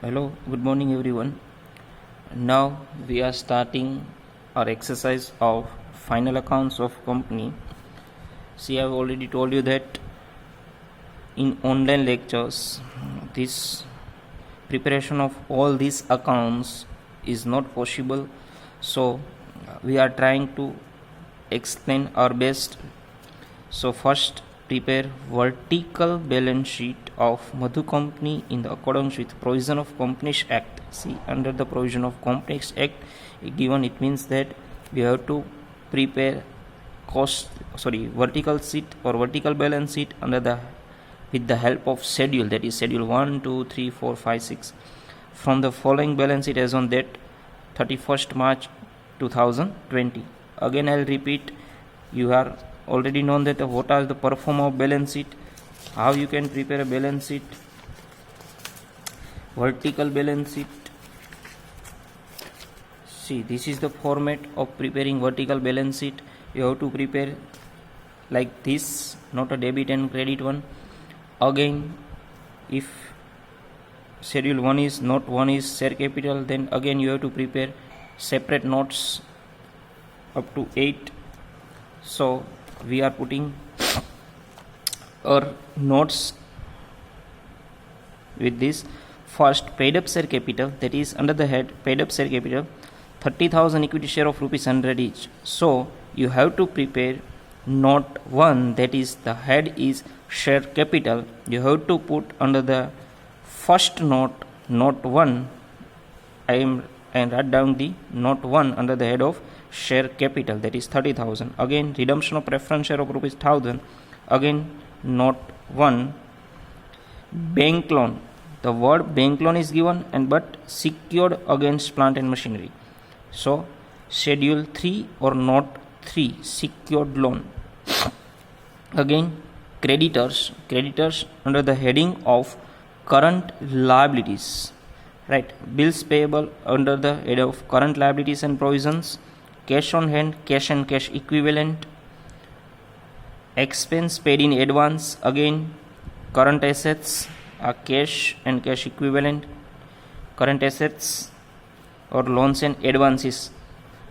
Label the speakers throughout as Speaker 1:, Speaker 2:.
Speaker 1: Hello, good morning everyone. Now we are starting our exercise of final accounts of company. See, I have already told you that in online lectures, this preparation of all these accounts is not possible. So we are trying to explain our best. So first, prepare vertical balance sheet of Madhu Company in the accordance with provision of Companies Act. See, under the provision of Companies Act given, it means that we have to prepare vertical sheet or vertical balance sheet with the help of schedule, that is schedule 1, 2, 3, 4, 5, 6 from the following balance sheet as on date 31st March 2020. Again, I'll repeat, you are already known that what are the perform of balance sheet, how you can prepare a balance sheet, vertical balance sheet. See, this is the format of preparing vertical balance sheet. You have to prepare like this, not a debit and credit one. Again, if schedule 1 is not 1 is share capital, then again you have to prepare separate notes up to 8. So we are putting our notes with this. First, paid up share capital, that is under the head paid up share capital 30,000 equity share of rupees 100 each. So you have to prepare note 1, that is the head is share capital. You have to put under the first note 1. I write down the note 1 under the head of share capital, that is 30,000. Again, redemption of preference share of rupees 1,000. Again, note 1, bank loan. The word bank loan is given but secured against plant and machinery. So schedule 3 or note 3, secured loan. Again, creditors under the heading of current liabilities, right? Bills payable under the head of current liabilities and provisions. Cash on hand, cash and cash equivalent. Expense paid in advance. Again, current assets are cash and cash equivalent. Current assets or loans and advances.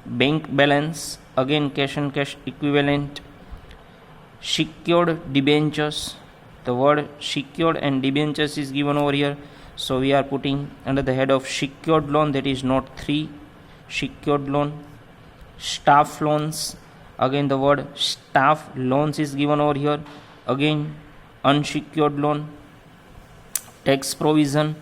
Speaker 1: Bank balance, again cash and cash equivalent. Secured debentures. The word secured and debentures is given over here, so we are putting under the head of secured loan, that is note 3, secured loan. Staff loans, again the word staff loans is given over here, again unsecured loan. Tax provision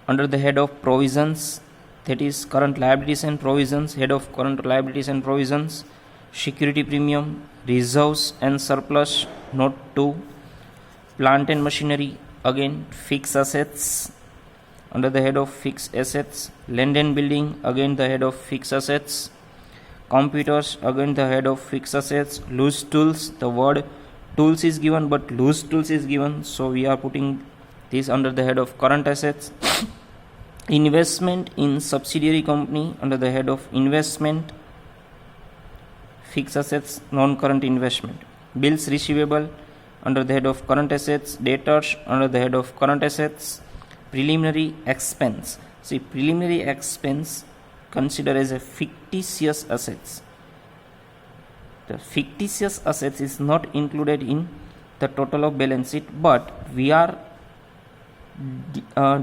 Speaker 1: under the head of provisions, that is current liabilities and provisions, head of current liabilities and provisions. Security premium, reserves and surplus, note 2. Plant and machinery, again fixed assets under the head of fixed assets. Land and building, again the head of fixed assets. Computers, again the head of fixed assets. Loose tools, the word tools is given but loose tools is given, so we are putting this under the head of current assets. Investment in subsidiary company under the head of investment. Fixed assets, non-current investment. Bills receivable under the head of current assets. Debtors under the head of current assets. Preliminary expense. See, preliminary expense considered as a fictitious assets. The fictitious assets is not included in the total of balance sheet, but we are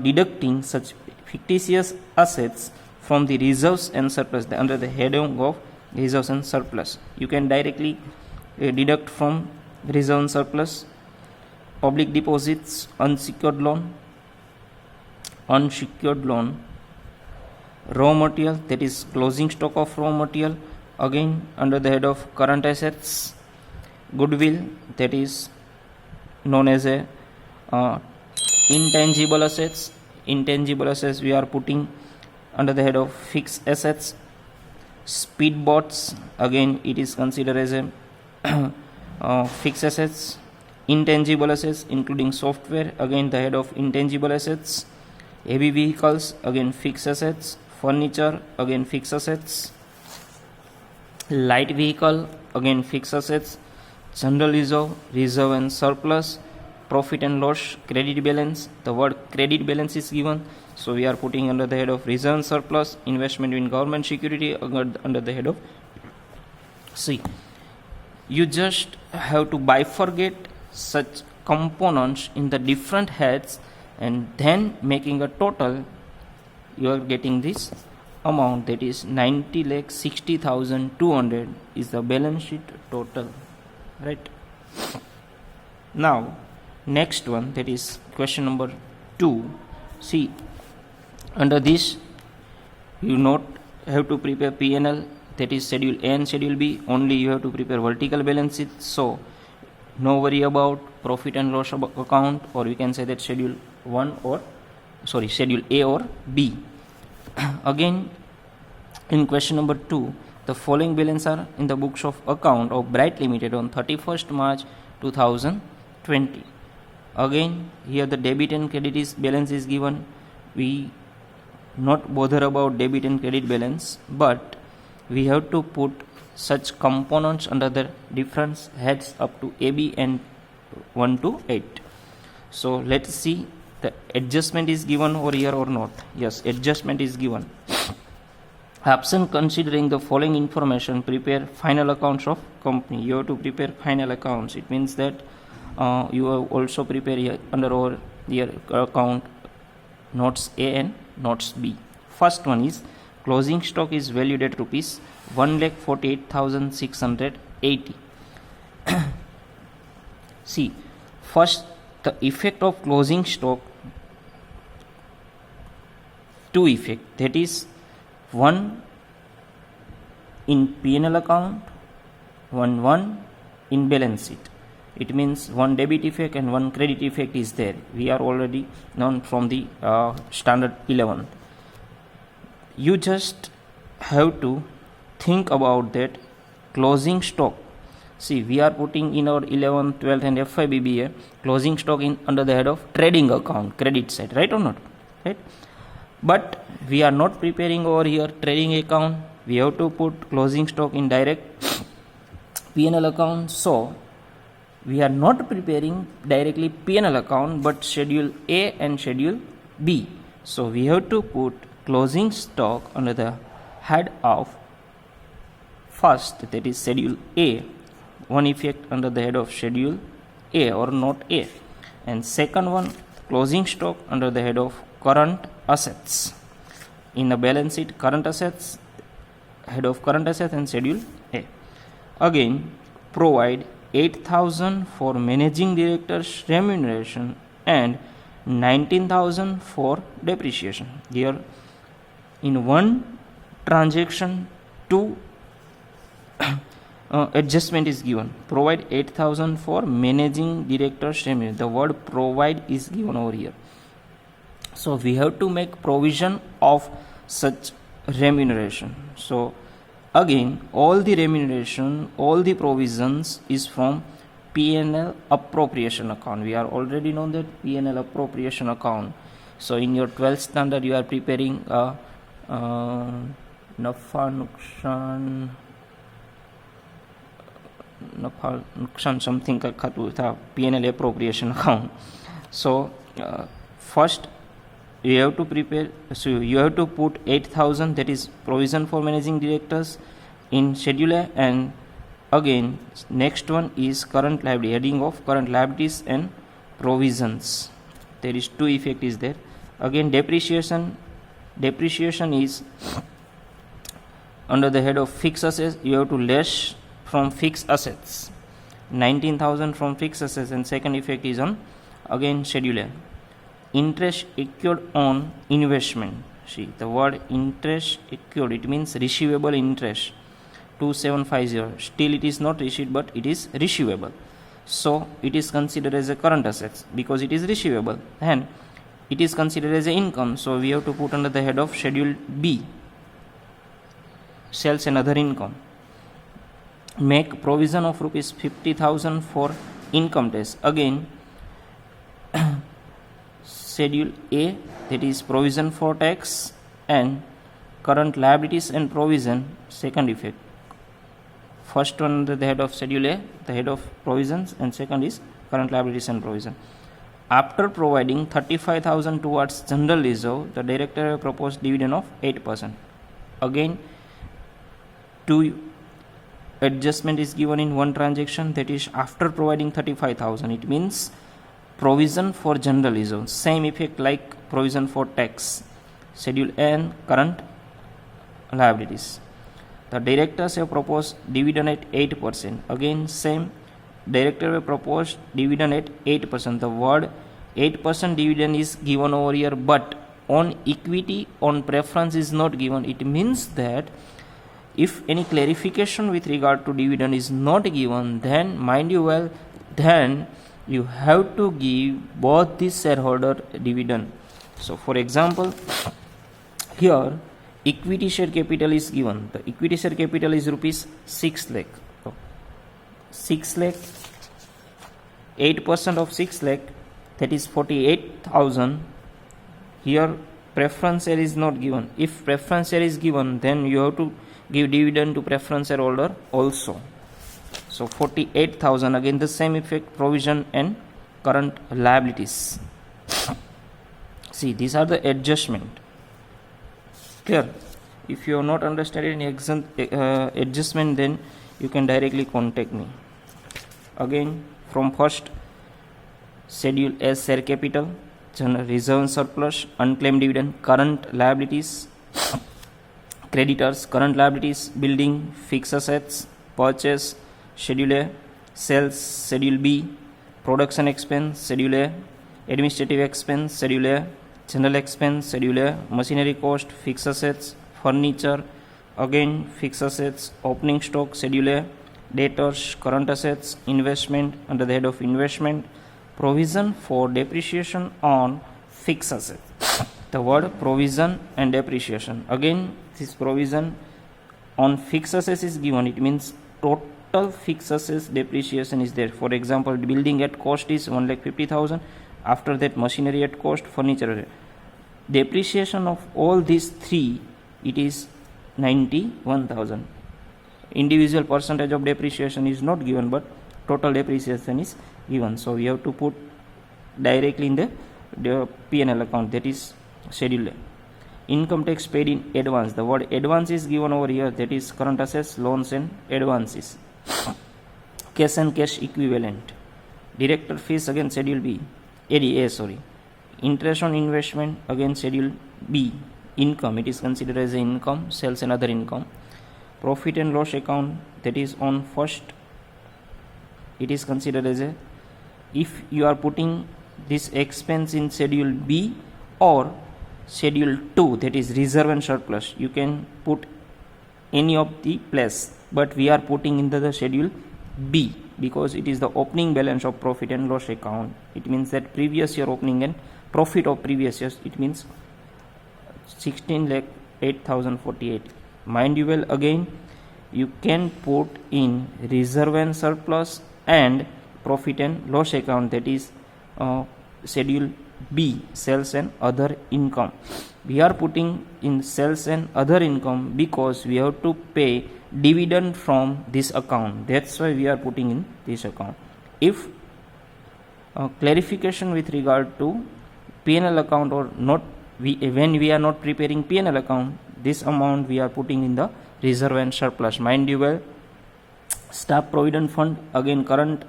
Speaker 1: deducting such fictitious assets from the reserves and surplus under the heading of reserves and surplus. You can directly deduct from reserve and surplus. Public deposits, unsecured loan. Raw material, that is closing stock of raw material, again under the head of current assets. Goodwill, that is known as a intangible assets. Intangible assets we are putting under the head of fixed assets. Speedboats, again it is considered as a fixed assets. Intangible assets including software, again the head of intangible assets. Heavy vehicles, again fixed assets. Furniture, again fixed assets. Light vehicle, again fixed assets. General reserve and surplus. profit and loss credit balance. The word credit balance is given, so we are putting under the head of reserve surplus, investment in government security under the head of C. You just have to bifurcate such components in the different heads and then making a total. You are getting this amount, that is 90,60,200 is the balance sheet total, right? Now next one, that is question number 2. See, under this you not have to prepare P&L, that is schedule A and schedule B, only you have to prepare vertical balance sheet. So no worry about profit and loss account, or we can say that schedule A or B. Again, in question number 2, the following balance are in the books of account of Bright Limited on 31st March 2020. Again, here the debit and credit balance is given. We not bother about debit and credit balance, but we have to put such components under the different heads up to AB and 1 to 8. So let's see, the adjustment is given over here or not. Yes, adjustment is given. Absent considering the following information, prepare final accounts of company. You have to prepare final accounts. It means that you have also prepare here under our your account notes A and notes B. First one is closing stock is valued at rupees 1,48,680. See, first the effect of closing stock, two effect, that is one in P&L account, one in balance sheet. It means one debit effect and one credit effect is there. We are already known from the standard 11. You just have to think about that closing stock. See, we are putting in our 11th, 12th and FIBBA closing stock in under the head of trading account, credit side, right or not? Right? But we are not preparing over here trading account. We have to put closing stock in direct P&L account. So we are not preparing directly P&L account, but schedule A and schedule B. So we have to put closing stock under the head of first, that is schedule A, one effect under the head of schedule A or note A, and second one closing stock under the head of current assets. In the balance sheet, current assets, head of current assets and schedule A. Again, provide 8,000 for managing director's remuneration and 19,000 for depreciation. Here in one transaction, two adjustment is given. Provide 8,000 for managing director's remuneration. The word provide is given over here. So we have to make provision of such remuneration. So again, all the remuneration, all the provisions is from P&L appropriation account. We are already know that P&L appropriation account. So in your 12th standard, you are preparing a Nafa Nuksan something P&L appropriation account. So first you have to prepare, so you have to put 8,000, that is provision for managing directors in schedule A, and again next one is current liability, heading of current liabilities and provisions. There is two effect is there. Again depreciation is under the head of fixed assets. You have to less from fixed assets, 19,000 from fixed assets, and second effect is on again schedule A. Interest accrued on investment. See, the word interest accrued, it means receivable interest, 2750. Still it is not received, but it is receivable. So it is considered as a current assets because it is receivable, and it is considered as a income. So we have to put under the head of schedule B, sales and other income. Make provision of rupees 50,000 for income tax. Again schedule A, that is provision for tax and current liabilities and provision, second effect. First one under the head of schedule A, the head of provisions, and second is current liabilities and provision. after providing 35,000 towards general reserve, the director proposed dividend of 8%. Again, two adjustment is given in one transaction, that is after providing 35,000. It means provision for general reserve, same effect like provision for tax, schedule A and current liabilities. The directors have proposed dividend at 8%. Again, same, director have proposed dividend at 8%. The word 8% dividend is given over here, but on equity, on preference is not given. It means that if any clarification with regard to dividend is not given, then mind you well, then you have to give both the shareholder dividend. So for example, here equity share capital is given. The equity share capital is rupees 6 lakh. So 6 lakh, 8% of 6 lakh, that is 48,000. Here preference share is not given. If preference share is given, then you have to give dividend to preference shareholder also. So 48,000, again the same effect, provision and current liabilities. See, these are the adjustment. Clear? If you are not understanding any adjustment, then you can directly contact me. Again, from first, schedule as share capital, general reserve and surplus, unclaimed dividend, current liabilities, creditors, current liabilities, building, fixed assets, purchase, schedule A, sales, schedule B, production expense, schedule A, administrative expense, schedule A, general expense, schedule A, machinery cost, fixed assets, furniture, again fixed assets, opening stock, schedule A, debtors, current assets, investment under the head of investment, provision for depreciation on fixed assets. The word provision and depreciation, again this provision on fixed assets is given. It means total fixed assets depreciation is there. For example, building at cost is 1,50,000. After that, machinery at cost, furniture. Depreciation of all these three, it is 91,000. Individual percentage of depreciation is not given, but total depreciation is given. So we have to put directly in the P&L account, that is schedule A. Income tax paid in advance. The word advance is given over here, that is current assets, loans and advances. Cash and cash equivalent. Director fees, again schedule B. Interest on investment, again schedule B. Income, it is considered as income, sales and other income. Profit and loss account, that is on first, it is considered as a, if you are putting this expense in schedule B or schedule 2, that is reserve and surplus, you can put any of the place, but we are putting in the schedule B because it is the opening balance of profit and loss account. It means that previous year opening and profit of previous years, it means 16,08,048. Mind you well, again you can put in reserve and surplus and profit and loss account, that is schedule B, sales and other income. We are putting in sales and other income because we have to pay dividend from this account. That's why we are putting in this account. If clarification with regard to P&L account or not, when we are not preparing P&L account, this amount we are putting in the reserve and surplus. Mind you well, staff provident fund, again current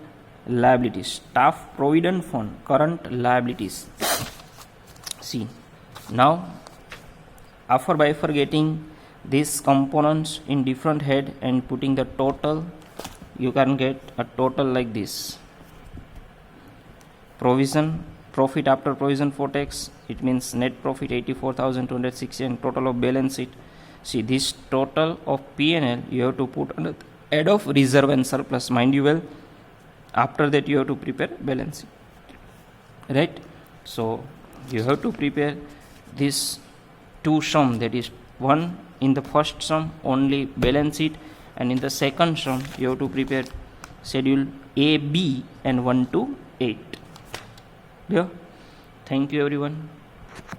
Speaker 1: liabilities. Staff provident fund, current liabilities. See, now after bifurcating these components in different head and putting the total, you can get a total like this. Provision, profit after provision for tax, it means net profit 84,260 and total of balance sheet. See, this total of P&L you have to put under the head of reserve and surplus. Mind you well, after that you have to prepare balance sheet, right? So you have to prepare this two sum, that is one in the first sum only balance sheet, and in the second sum you have to prepare schedule A, B and 1 to 8. Yeah. Thank you everyone.